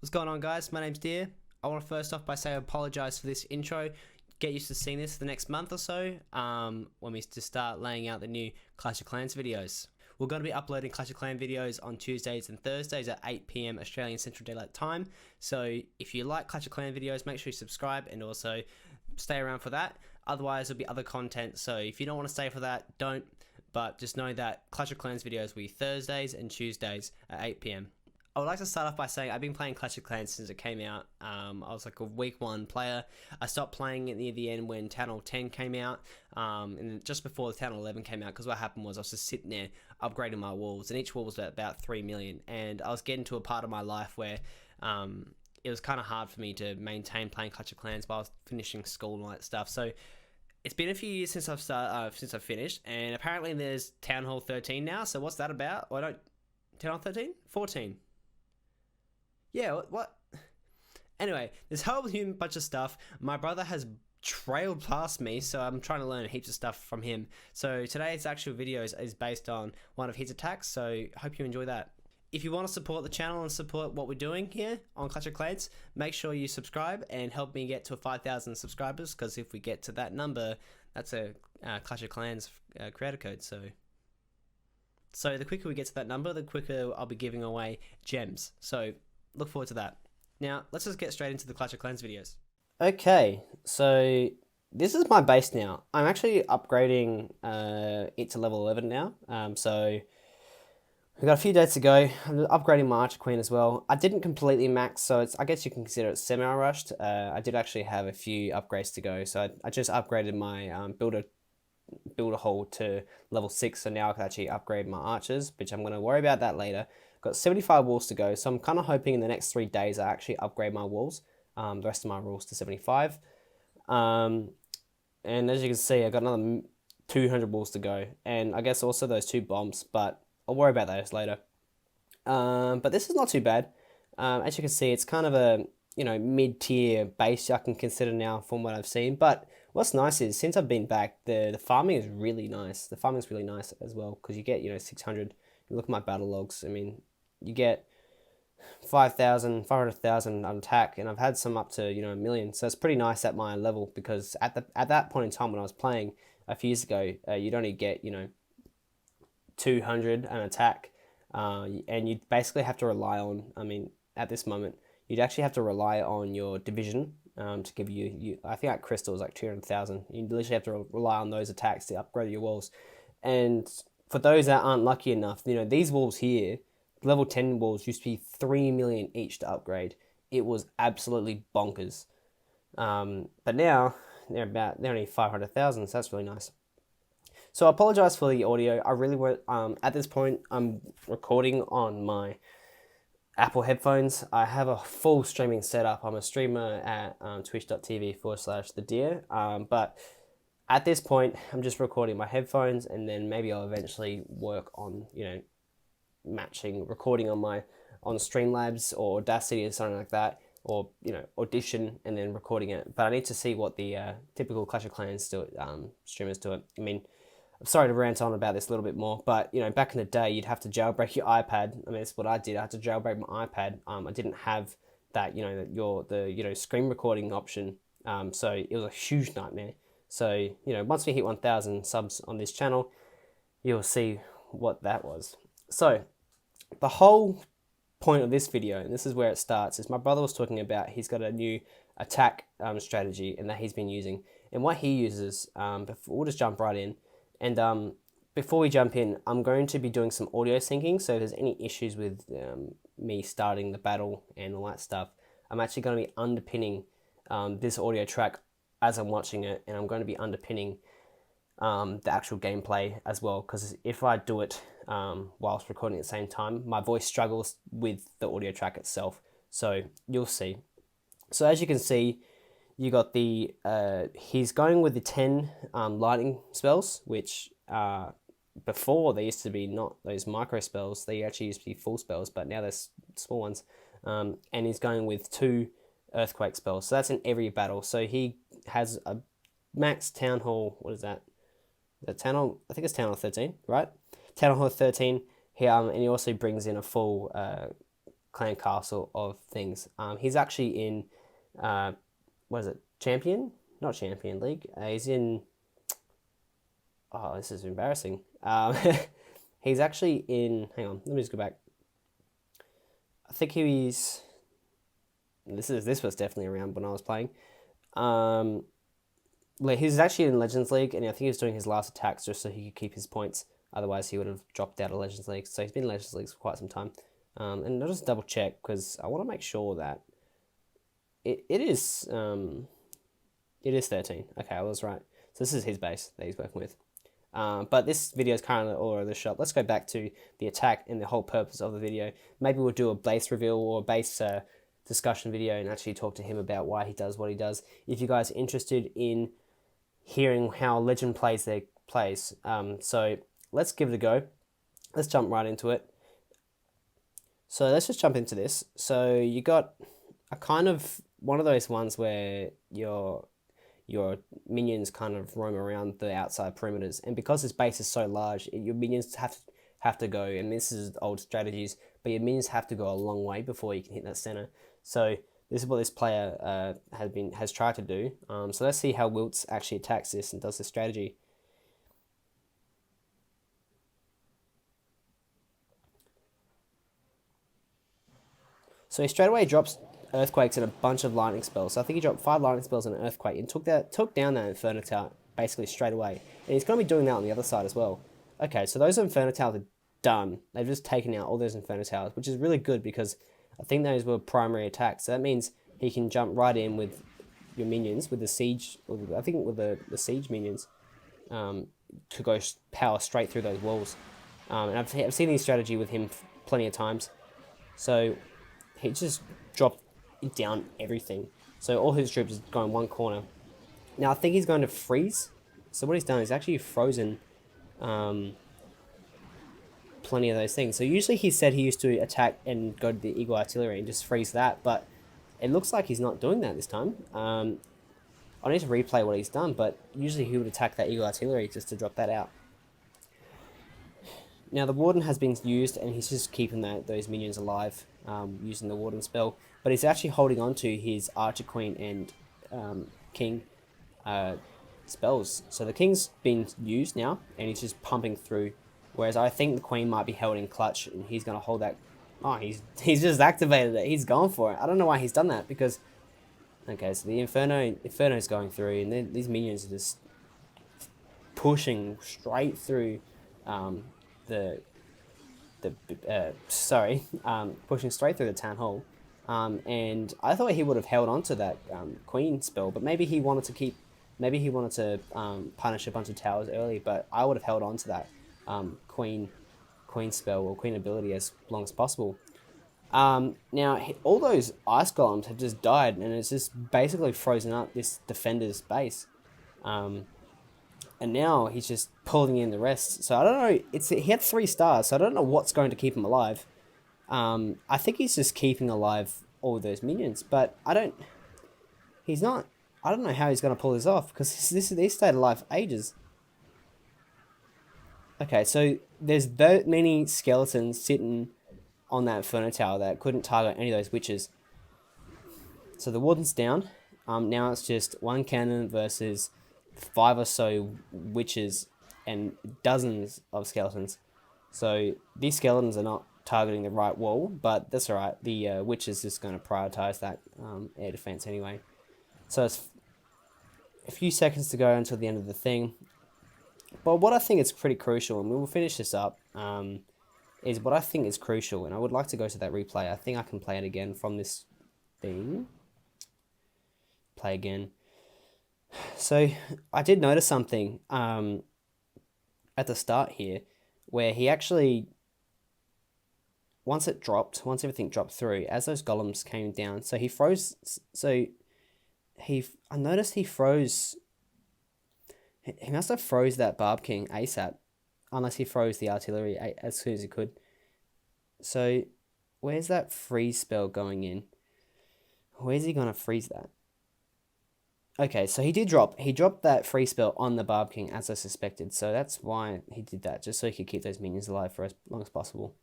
What's going on, guys? My name's Deer. I want to first off by saying I apologise for this intro. Get used to seeing this for the next month or so when we just start laying out the new Clash of Clans videos. We're going to be uploading Clash of Clans videos on Tuesdays and Thursdays at 8 PM Australian Central Daylight Time. So if you like Clash of Clans videos, make sure you subscribe and also stay around for that. Otherwise, there'll be other content. So if you don't want to stay for that, don't. But just know that Clash of Clans videos will be Thursdays and Tuesdays at 8 PM. I would like to start off by saying I've been playing Clash of Clans since it came out. I was like a week 1 player. I stopped playing it near the end when Town Hall 10 came out, and just before the Town Hall 11 came out, because what happened was I was just sitting there upgrading my walls, and each wall was about 3 million, and I was getting to a part of my life where it was kind of hard for me to maintain playing Clash of Clans while I was finishing school and all that stuff. So it's been a few years since I've finished, and apparently there's Town Hall 13 now. So what's that about? Town Hall 13? 14. Yeah, what? Anyway, this whole new bunch of stuff. My brother has trailed past me, so I'm trying to learn heaps of stuff from him. So today's actual video is based on one of his attacks, so hope you enjoy that. If you want to support the channel and support what we're doing here on Clash of Clans, make sure you subscribe and help me get to 5,000 subscribers, because if we get to that number, that's a Clash of Clans creator code. So the quicker we get to that number, the quicker I'll be giving away gems. So look forward to that. Now, let's just get straight into the Clash of Clans videos. Okay, so this is my base now. I'm actually upgrading it to level 11 now. So we've got a few days to go. I'm upgrading my Archer Queen as well. I didn't completely max, so I guess you can consider it semi-rushed. I did actually have a few upgrades to go. So I just upgraded my builder hall to level 6, so now I can actually upgrade my archers, which I'm going to worry about that later. Got 75 walls to go, so I'm kind of hoping in the next 3 days I actually upgrade my walls, the rest of my walls to 75. And as you can see, I got another 200 walls to go, and I guess also those 2 bombs, but I'll worry about those later. But this is not too bad. As you can see, it's kind of a mid-tier base I can consider now from what I've seen. But what's nice is since I've been back, the farming is really nice. The farming is really nice as well, because you get 600. You look at my battle logs. I mean, you get 5,000, 500,000 on attack, and I've had some up to a million. So it's pretty nice at my level, because at that point in time when I was playing a few years ago, you'd only get 200 an attack, and you'd basically have to rely on. I mean, at this moment, you'd actually have to rely on your division to give you. I think at Crystal is like 200,000. You literally have to rely on those attacks to upgrade your walls, and for those that aren't lucky enough, these walls here, level 10 walls used to be 3 million each to upgrade. It was absolutely bonkers. But now they're only 500,000, so that's really nice. So I apologize for the audio. I really want, at this point, I'm recording on my Apple headphones. I have a full streaming setup. I'm a streamer at twitch.tv/thedeer. But at this point, I'm just recording my headphones, and then maybe I'll eventually work on, recording on Streamlabs or Audacity or something like that, or Audition, and then recording it. But I need to see what the typical Clash of Clans streamers do it. I mean, I'm sorry to rant on about this a little bit more, but back in the day, you'd have to jailbreak your iPad. I mean, that's what I did. I had to jailbreak my iPad. I didn't have that, the screen recording option. So it was a huge nightmare. So, once we hit 1,000 subs on this channel, you'll see what that was. So, the whole point of this video, and this is where it starts, is my brother was talking about he's got a new attack strategy and that he's been using. And what he uses, we'll just jump right in. And before we jump in, I'm going to be doing some audio syncing. So if there's any issues with me starting the battle and all that stuff, I'm actually going to be underpinning this audio track as I'm watching it, and I'm going to be underpinning the actual gameplay as well, because if I do it whilst recording at the same time, my voice struggles with the audio track itself. So you'll see. So as you can see, you got the he's going with the 10 lightning spells, which before they used to be not those micro spells, they actually used to be full spells, but now they're small ones. And he's going with 2 earthquake spells, so that's in every battle. So he has a max Town Hall, what is that? The Town Hall, I think it's Town Hall 13, right? Town Hall 13 here, and he also brings in a full clan castle of things. He's actually in, what is it? Champion? Not Champion League. He's in. Oh, this is embarrassing. He's actually in. Hang on, let me just go back. I think he's. This was definitely around when I was playing. He's actually in Legends League, and I think he was doing his last attacks just so he could keep his points. Otherwise, he would have dropped out of Legends League. So he's been in Legends League for quite some time. And I'll just double check because I want to make sure that it is 13. Okay, I was right. So this is his base that he's working with. But this video is currently all over the shop. Let's go back to the attack and the whole purpose of the video. Maybe we'll do a base reveal or a base discussion video and actually talk to him about why he does what he does. If you guys are interested in hearing how Legend plays their plays, so let's give it a go. Let's jump right into it. So let's just jump into this. So you got a kind of one of those ones where your minions kind of roam around the outside perimeters, and because this base is so large, your minions have to go, and this is old strategies, but your minions have to go a long way before you can hit that center. So this is what this player has tried to do. So let's see how Wilts actually attacks this and does this strategy. So he straight away drops Earthquakes and a bunch of lightning spells. So I think he dropped 5 lightning spells and an Earthquake and took down that Inferno Tower basically straight away. And he's going to be doing that on the other side as well. Okay, so those Inferno Towers are done. They've just taken out all those Inferno Towers, which is really good because I think those were primary attacks. So that means he can jump right in with your minions, with the siege, I think with the siege minions, to go power straight through those walls. And I've seen this strategy with him plenty of times. So he just dropped down everything. So all his troops go in one corner. Now I think he's going to freeze. So what he's done is actually frozen plenty of those things. So usually he said he used to attack and go to the Eagle Artillery and just freeze that, but it looks like he's not doing that this time. I need to replay what he's done, but usually he would attack that Eagle Artillery just to drop that out. Now the Warden has been used, and he's just keeping those minions alive using the Warden spell, but he's actually holding on to his Archer Queen and King spells. So the King's been used now, and he's just pumping through, whereas I think the Queen might be held in clutch, and he's going to hold that. Oh, he's just activated it. He's gone for it. I don't know why he's done that, because... Okay, so the Inferno's going through, and these minions are just pushing straight through pushing straight through the town hall. And I thought he would have held on to that Queen spell, but maybe he wanted to punish a bunch of towers early, but I would have held on to that Queen spell or Queen ability as long as possible. Now all those ice golems have just died, and it's just basically frozen up this defender's base. And now he's just pulling in the rest. So I don't know. He had 3 stars, so I don't know what's going to keep him alive. I think he's just keeping alive all those minions, but I don't know how he's going to pull this off, because they stayed alive for ages. Okay, so there's that many skeletons sitting on that Inferno Tower that couldn't target any of those witches. So the Warden's down. Now it's just 1 cannon versus 5 or so witches and dozens of skeletons. So these skeletons are not targeting the right wall, but that's alright. The witch is just going to prioritize that air defense anyway. So it's a few seconds to go until the end of the thing. But what I think is pretty crucial, and we will finish this up, is what I think is crucial, and I would like to go to that replay. I think I can play it again from this thing. Play again. So I did notice something at the start here, where he actually, once everything dropped through, as those golems came down, so he froze. So I noticed he froze. He must have froze that Barb King ASAP, unless he froze the artillery as soon as he could. So where's that freeze spell going in? Where's he gonna freeze that? Okay, so he dropped that freeze spell on the Barb King, as I suspected. So that's why he did that, just so he could keep those minions alive for as long as possible.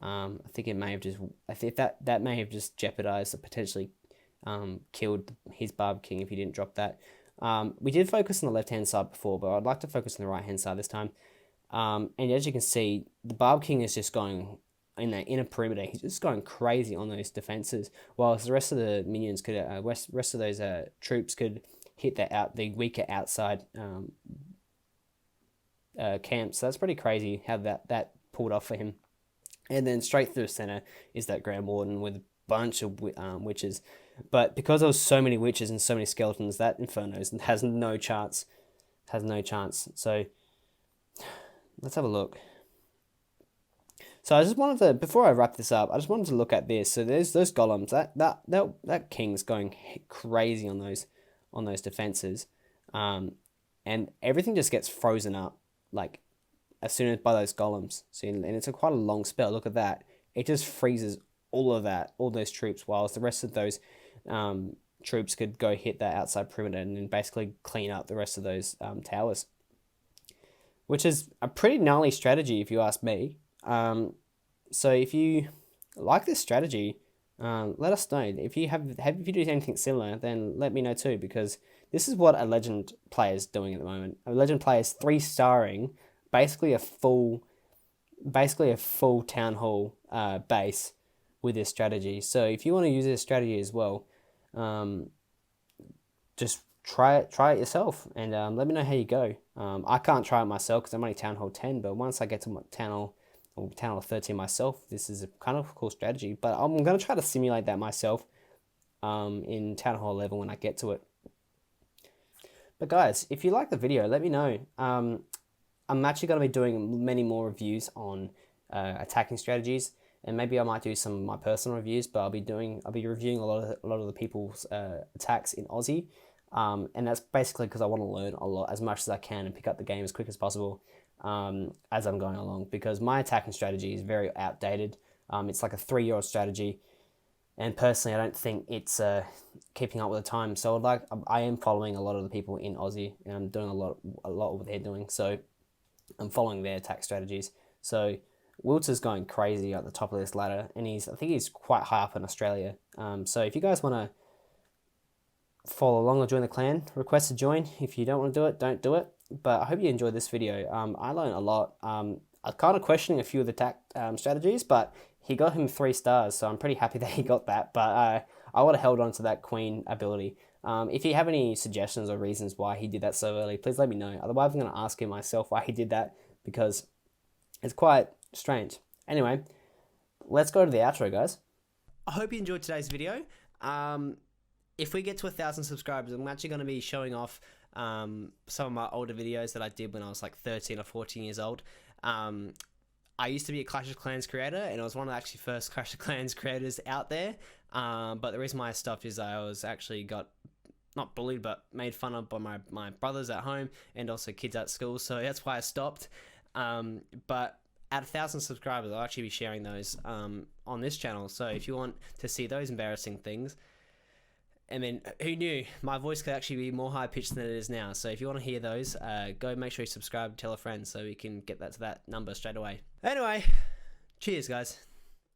I think it may have just, I think that may have just jeopardized or potentially killed his Barb King if he didn't drop that. We did focus on the left hand side before, but I'd like to focus on the right hand side this time. And as you can see, the Barb King is just going in that inner perimeter. He's just going crazy on those defenses, whilst the rest of the minions could, rest of those troops could hit the weaker outside camps. So that's pretty crazy how that pulled off for him. And then straight through the center is that Grand Warden with a bunch of witches. But because there was so many witches and so many skeletons, that Inferno has no chance. Has no chance. So let's have a look. So I just wanted to, before I wrap this up, I just wanted to look at this. So there's those golems. That king's going crazy on those defenses, and everything just gets frozen up like as soon as by those golems. So and it's quite a long spell. Look at that. It just freezes all those troops, whilst the rest of those troops could go hit that outside perimeter and then basically clean up the rest of those towers, which is a pretty gnarly strategy if you ask me. So if you like this strategy, let us know. If you if you do anything similar, then let me know too, because this is what a legend player is doing at the moment. A legend player is 3-starring basically a full town hall base with this strategy. So if you want to use this strategy as well, just try it yourself, and let me know how you go. I can't try it myself because I'm only town hall 10, but once I get to town hall 13 myself, this is a kind of cool strategy. But I'm going to try to simulate that myself in town hall 11 when I get to it. But guys, if you like the video, let me know. I'm actually going to be doing many more reviews on attacking strategies, and maybe I might do some of my personal reviews. But I'll be reviewing a lot of the people's attacks in Aussie, and that's basically because I want to learn a lot, as much as I can, and pick up the game as quick as possible as I'm going along. Because my attacking strategy is very outdated. It's like a 3-year-old strategy, and personally, I don't think it's keeping up with the time. So I am following a lot of the people in Aussie, and I'm doing a lot of what they're doing. So I'm following their attack strategies. So Wilts is going crazy at the top of this ladder, and I think he's quite high up in Australia. So if you guys want to follow along or join the clan, request to join. If you don't want to do it, don't do it. But I hope you enjoyed this video. I learned a lot. I'm kind of questioning a few of the attack strategies, but he got him 3 stars, so I'm pretty happy that he got that. But I would have held on to that Queen ability. If you have any suggestions or reasons why he did that so early, please let me know. Otherwise, I'm going to ask him myself why he did that, because it's quite strange. Anyway, let's go to the outro, guys. I hope you enjoyed today's video. If we get to 1,000 subscribers, I'm actually going to be showing off some of my older videos that I did when I was like 13 or 14 years old. I used to be a Clash of Clans creator, and I was one of the actually first Clash of Clans creators out there. But the reason why I stopped is I was actually got, not bullied, but made fun of by my brothers at home and also kids at school. So that's why I stopped. But at 1,000 subscribers, I'll actually be sharing those on this channel. So if you want to see those embarrassing things, I mean, who knew? My voice could actually be more high-pitched than it is now. So if you want to hear those, go make sure you subscribe, tell a friend, so we can get that to that number straight away. Anyway, cheers, guys.